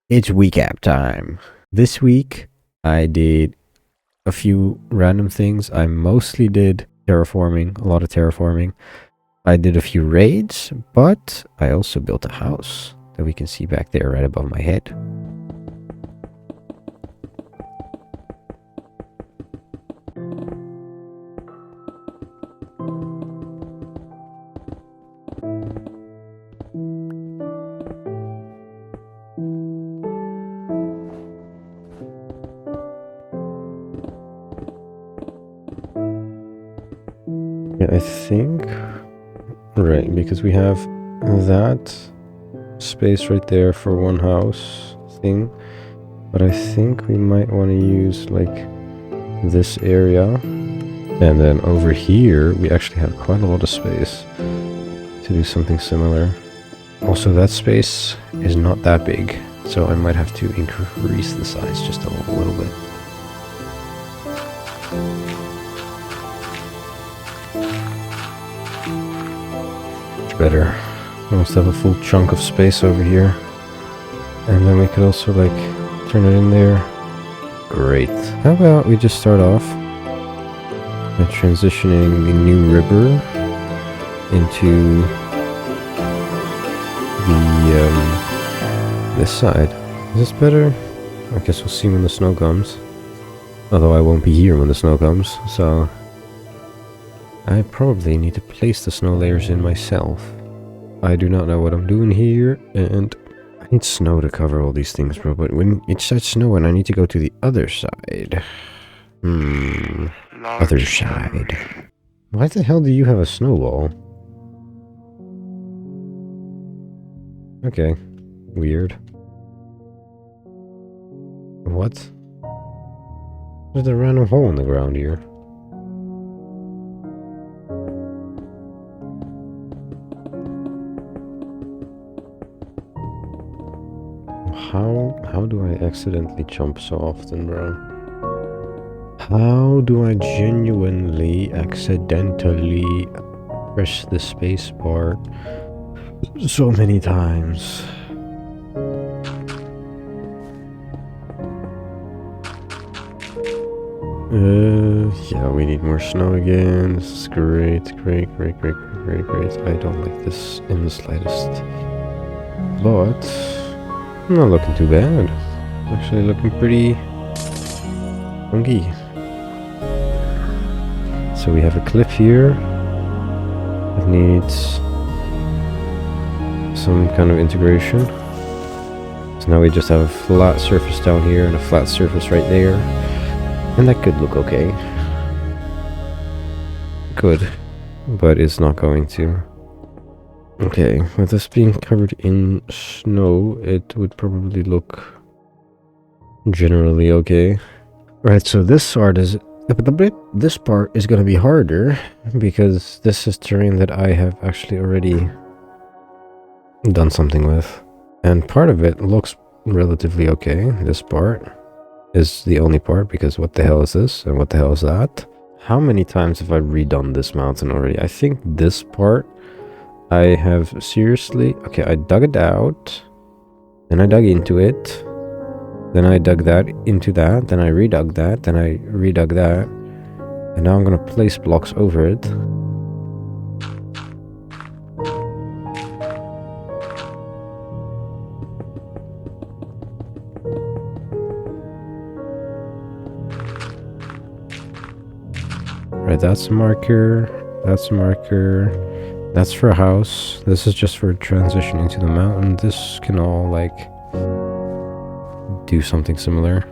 It's recap time. This week, I did a few random things. I mostly did terraforming, a lot of terraforming. I did a few raids, but I also built a house that we can see back there right above my head. Yeah, I think, right, because we have that space right there for one house thing, but I think we might want to use like this area, and then over here we actually have quite a lot of space to do something similar. Also, that space is not that big, so I might have to increase the size just a little bit. Better. Almost have a full chunk of space over here. And then we could also like turn it in there. Great. How about we just start off by transitioning the new river into the this side. Is this better? I guess we'll see when the snow comes. Although I won't be here when the snow comes, so I probably need to place the snow layers in myself. I do not know what I'm doing here, and I need snow to cover all these things, bro. But when it starts snowing, I need to go to the other side. Other side. Why the hell do you have a snowball? Okay. Weird. What? There's a random hole in the ground here. How do I accidentally jump so often, bro? How do I genuinely accidentally press the space bar so many times? Yeah, we need more snow again. This is great. Great. I don't like this in the slightest. But not looking too bad. Actually looking pretty funky. So we have a cliff here. It needs some kind of integration. So now we just have a flat surface down here and a flat surface right there. And that could look okay. Good. But it's not going to. Okay, with this being covered in snow, it would probably look generally okay. Right, so this part is going to be harder because this is terrain that I have actually already done something with. And part of it looks relatively okay. This part is the only part because what the hell is this and what the hell is that? How many times have I redone this mountain already? I think this part I have seriously... Okay, I dug it out, then I dug into it, then I dug that into that, then I redug that, then I redug that, and now I'm gonna place blocks over it. Right, that's a marker, that's a marker. That's for a house. This is just for transitioning to the mountain. This can all like do something similar.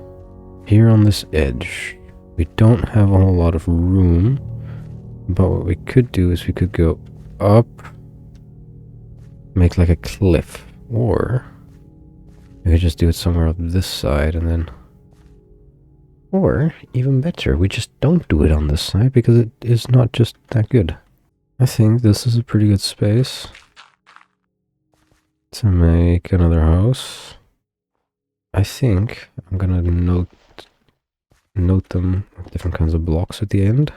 Here on this edge, we don't have a whole lot of room, but what we could do is we could go up, make like a cliff, or we could just do it somewhere up this side and then, or even better, we just don't do it on this side because it is not just that good. I think this is a pretty good space to make another house. I think I'm gonna note them with different kinds of blocks at the end.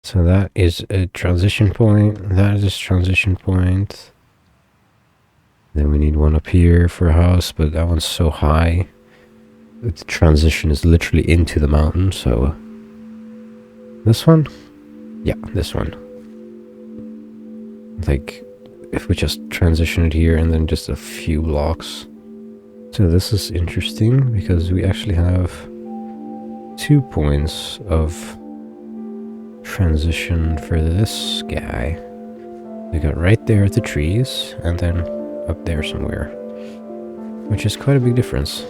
So that is a transition point. That is a transition point. Then we need one up here for a house, but that one's so high. The transition is literally into the mountain, so... This one? Yeah, this one. Like, if we just transition it here and then just a few blocks. So this is interesting, because we actually have 2 points of transition for this guy. We got right there at the trees, and then up there somewhere. Which is quite a big difference.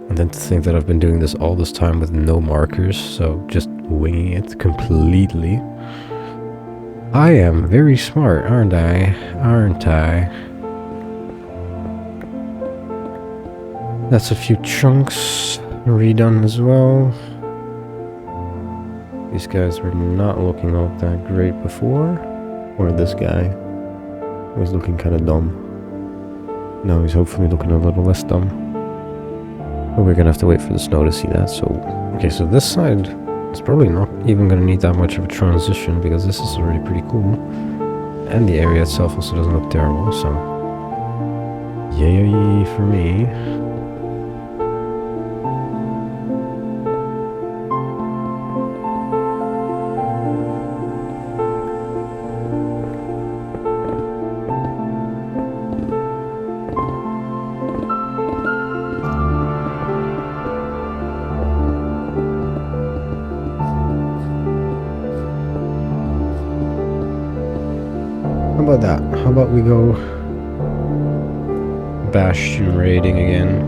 And then to think that I've been doing this all this time with no markers, so just winging it completely. I am very smart, aren't I? Aren't I? That's a few chunks redone as well. These guys were not looking all that great before. Or this guy was looking kind of dumb. Now he's hopefully looking a little less dumb. But we're gonna have to wait for the snow to see that, so... Okay, so this side is probably not even gonna need that much of a transition, because this is already pretty cool. And the area itself also doesn't look terrible, so... Yay for me. How about that? How about we go Bastion raiding again?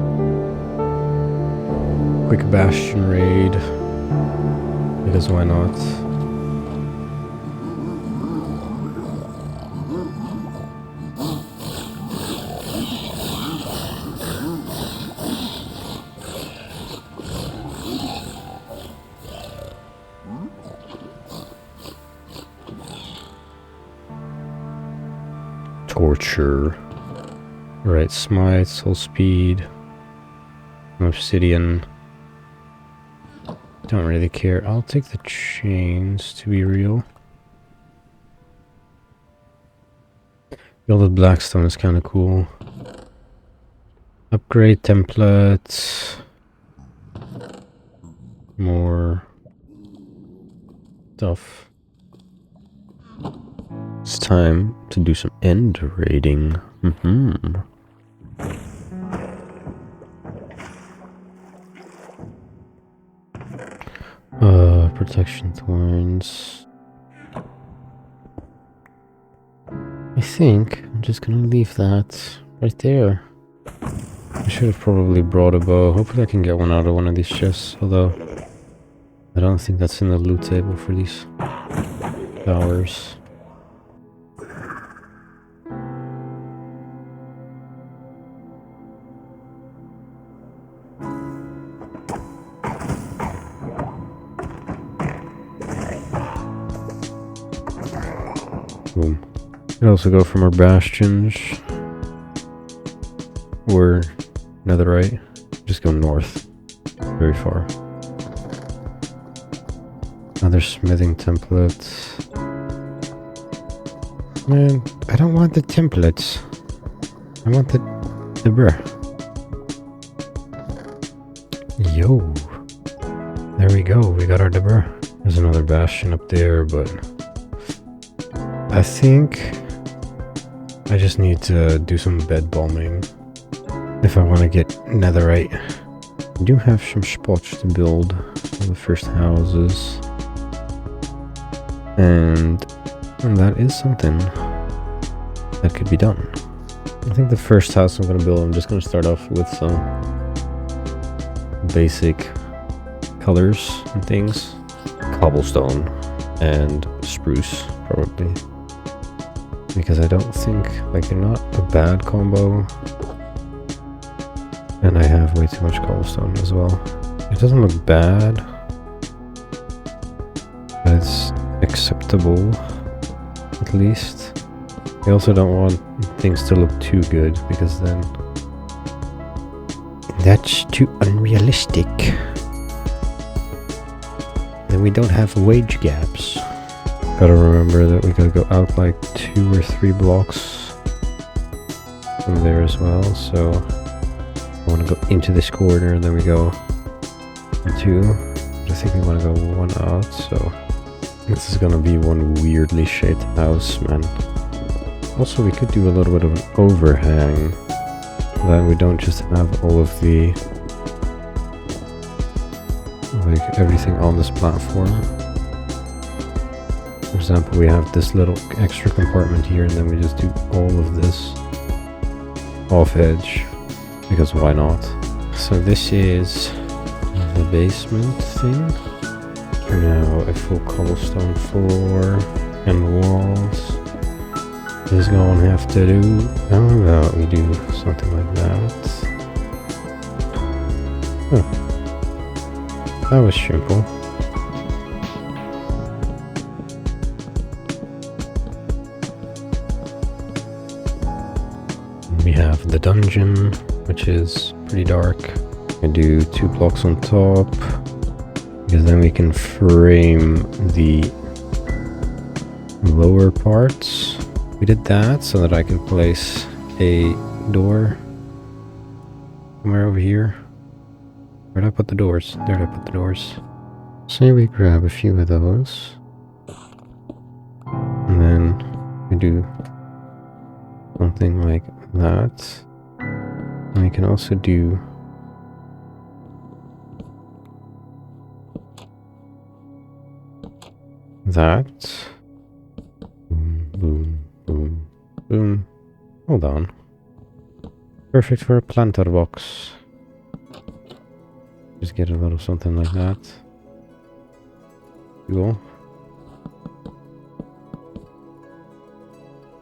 Quick Bastion raid. Because why not? Torture. Right, smite, soul speed, obsidian. Don't really care. I'll take the chains to be real. Gilded Blackstone is kind of cool. Upgrade templates. More stuff. It's time to do some end raiding. Protection thorns. I think I'm just gonna leave that right there. I should have probably brought a bow. Hopefully I can get one out of one of these chests, although I don't think that's in the loot table for these towers. Boom. We can also go from our bastions or netherite. Just go north. Very far. Another smithing template. Man, I don't want the templates. I want the bruh. Yo. There we go. We got our debra. There's another bastion up there, but I think I just need to do some bed bombing if I want to get netherite. I do have some spots to build for the first houses, and that is something that could be done. I think the first house I'm going to build, I'm just going to start off with some basic colors and things. Cobblestone and spruce, probably. Because I don't think, like, they're not a bad combo. And I have way too much cobblestone as well. It doesn't look bad, but it's acceptable, at least. I also don't want things to look too good, because then that's too unrealistic. Then we don't have wage gaps. Gotta remember that we gotta go out like 2 or 3 blocks from there as well. So I want to go into this corner, and then we go 2. But I think we want to go 1 out, so this is gonna be one weirdly shaped house, man. Also, we could do a little bit of an overhang, that we don't just have all of the, like, everything on this platform. For example, we have this little extra compartment here, and then we just do all of this off edge, because why not? So this is the basement thing. Now a full cobblestone floor and walls is going to have to do. How about we do something like that? Oh, that was simple. We have the dungeon, which is pretty dark. We do 2 blocks on top, because then we can frame the lower parts. We did that so that I can place a door somewhere over here. Where did I put the doors? There did I put the doors. So we grab a few of those, and then we do something like that. And we can also do that. Boom, boom, boom, boom. Hold on. Perfect for a planter box. Just get a little something like that. Cool.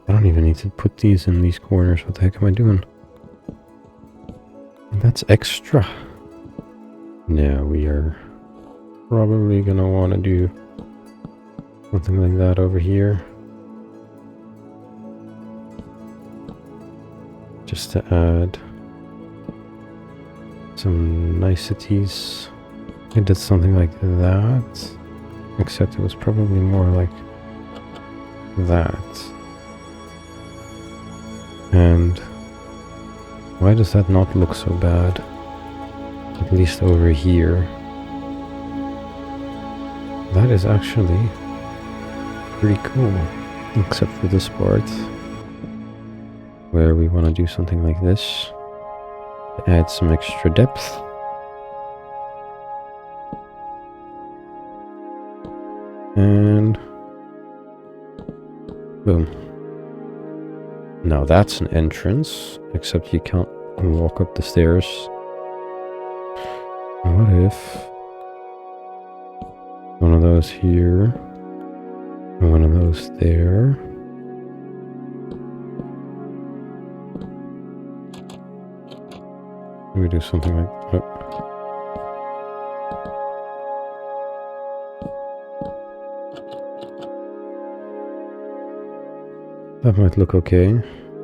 I don't even need to put these in these corners. What the heck am I doing? That's extra. Now we are probably gonna want to do something like that over here. Just to add some niceties. I did something like that, except it was probably more like that. And why does that not look so bad? At least over here. That is actually pretty cool, except for this part, where we want to do something like this to add some extra depth. And boom. Now that's an entrance, except you can't walk up the stairs. What if one of those here, and one of those there? We do something like that. That might look okay.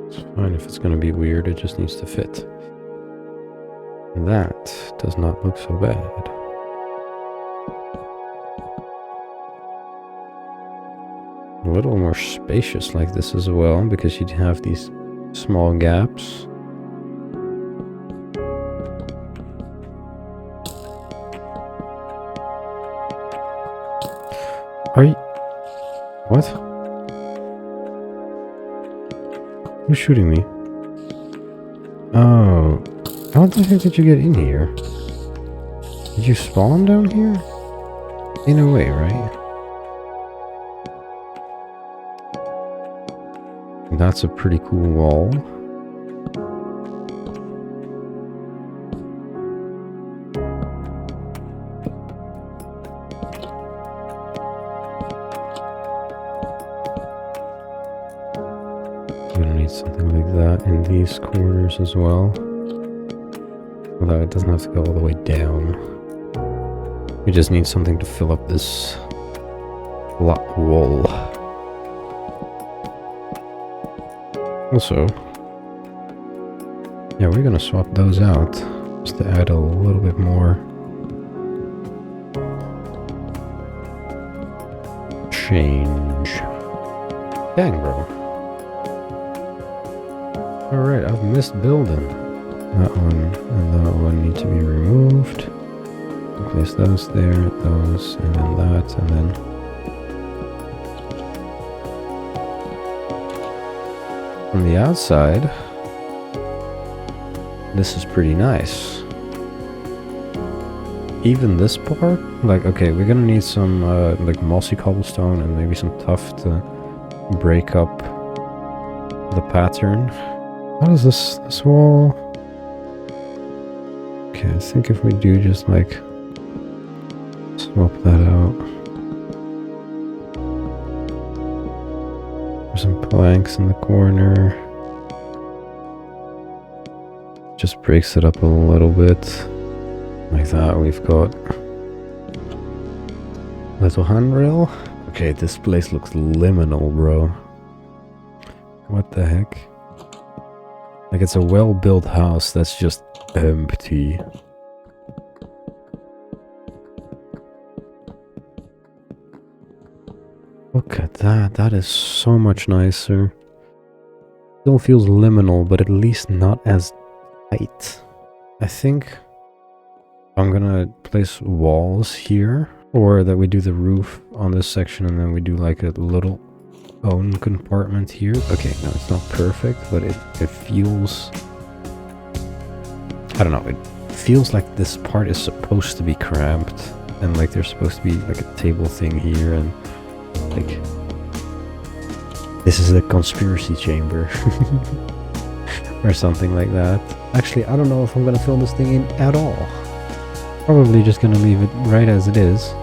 It's fine if it's going to be weird, it just needs to fit. That does not look so bad. A little more spacious like this as well, because you'd have these small gaps. Are you... What? Who's shooting me? Oh. How the heck did you get in here? Did you spawn down here? In a way, right? That's a pretty cool wall. I'm gonna need something like that in these corners as well. Although it doesn't have to go all the way down. We just need something to fill up this wall. Also, yeah, we're gonna swap those out just to add a little bit more change. Dang, bro. Alright, I've missed building. That one and that one need to be removed. Place those there, those, and then that, and then... From the outside, this is pretty nice. Even this part, like, okay, we're gonna need some, like, mossy cobblestone and maybe some tuff to break up the pattern. How does this wall... Okay, I think if we do just, like, swap that out. There's some planks in the corner. Just breaks it up a little bit. Like that, we've got little handrail. Okay, this place looks liminal, bro. What the heck? Like, it's a well-built house that's just empty. Look at that. That is so much nicer. Still feels liminal, but at least not as tight. I think I'm gonna place walls here, or that we do the roof on this section and then we do like a little own compartment here. Okay, no, it's not perfect, but it feels... I don't know, it feels like this part is supposed to be cramped, and like there's supposed to be like a table thing here, and like this is the conspiracy chamber or something like that. Actually, I don't know if I'm gonna fill this thing in at all. Probably just gonna leave it right as it is,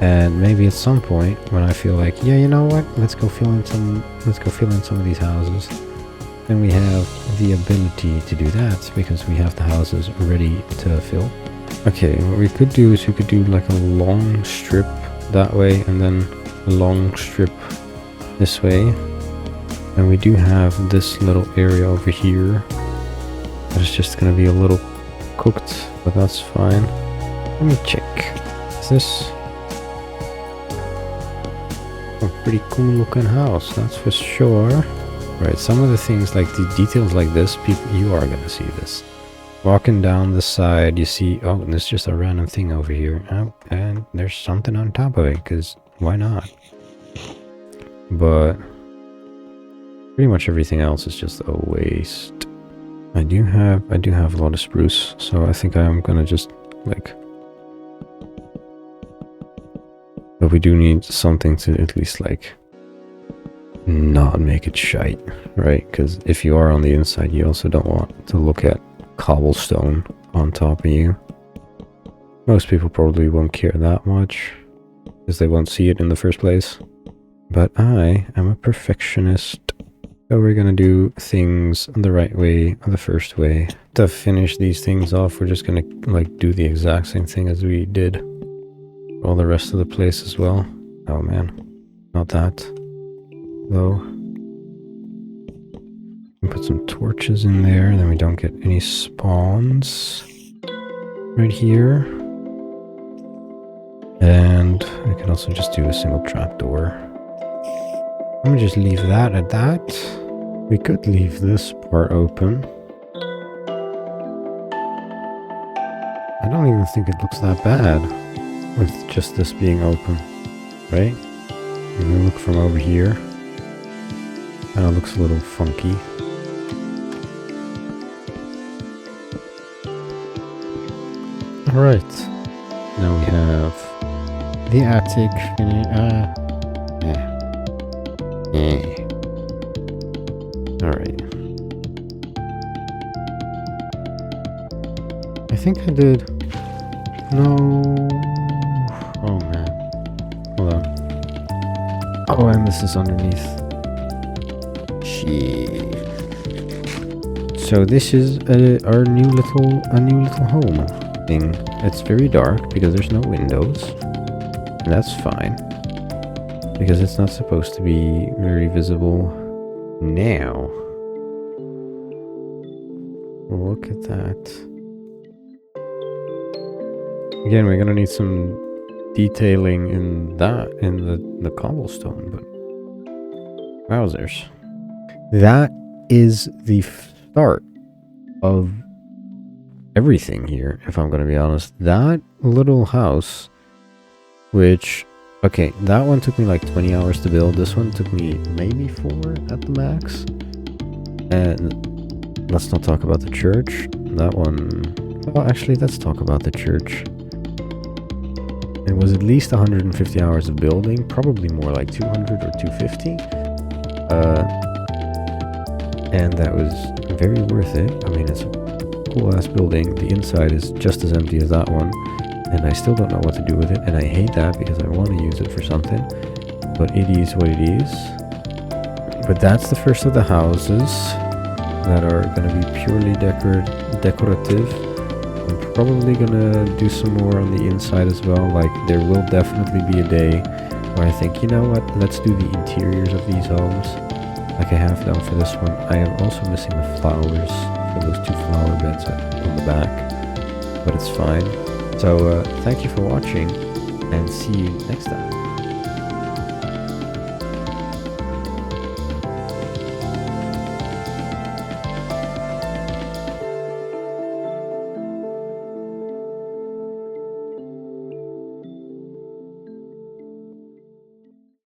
and maybe at some point when I feel like, yeah, you know what, let's go fill in some of these houses, then we have the ability to do that because we have the houses ready to fill. Okay, what we could do is we could do like a long strip that way and then a long strip this way, and we do have this little area over here that is just gonna be a little cooked, but that's fine. Let me check. Is this a pretty cool looking house, that's for sure. Right, some of the things, like the details like this, you are gonna see this. Walking down the side, you see, oh, there's just a random thing over here. Oh, and there's something on top of it, because why not? But pretty much everything else is just a waste. I do have a lot of spruce, so I think I'm gonna just, like... But we do need something to at least, like, not make it shite, right? Because if you are on the inside, you also don't want to look at cobblestone on top of you. Most people probably won't care that much because they won't see it in the first place. But I am a perfectionist, so we're gonna do things the right way, the first way. To finish these things off, we're just gonna like do the exact same thing as we did all the rest of the place as well. Oh man, not that. Though, put some torches in there, then we don't get any spawns right here. And I can also just do a single trapdoor. Let me just leave that at that. We could leave this part open. I don't even think it looks that bad with just this being open, right? And we look from over here. Kind of looks a little funky. Alright. Now we have the attic. Alright. I think I did... No... Oh man. Hold on. Oh, and this is underneath. So this is our new little home thing. It's very dark because there's no windows, and that's fine because it's not supposed to be very visible now. Look at that. Again, we're gonna need some detailing in the cobblestone, but wowzers. That is the start of everything here, if I'm going to be honest. That little house, which, okay, that one took me like 20 hours to build. This one took me maybe 4 at the max. And let's not talk about the church. That one, well, actually, let's talk about the church. It was at least 150 hours of building, probably more like 200 or 250. And that was very worth it. I mean, it's a cool ass building. The inside is just as empty as that one, and I still don't know what to do with it, and I hate that because I want to use it for something, but it is what it is. But that's the first of the houses that are going to be purely decorative. I'm probably going to do some more on the inside as well. Like, there will definitely be a day where I think, you know what, let's do the interiors of these homes like I have done for this one. I am also missing the flowers for those 2 flower beds on the back, but it's fine. So thank you for watching, and see you next time.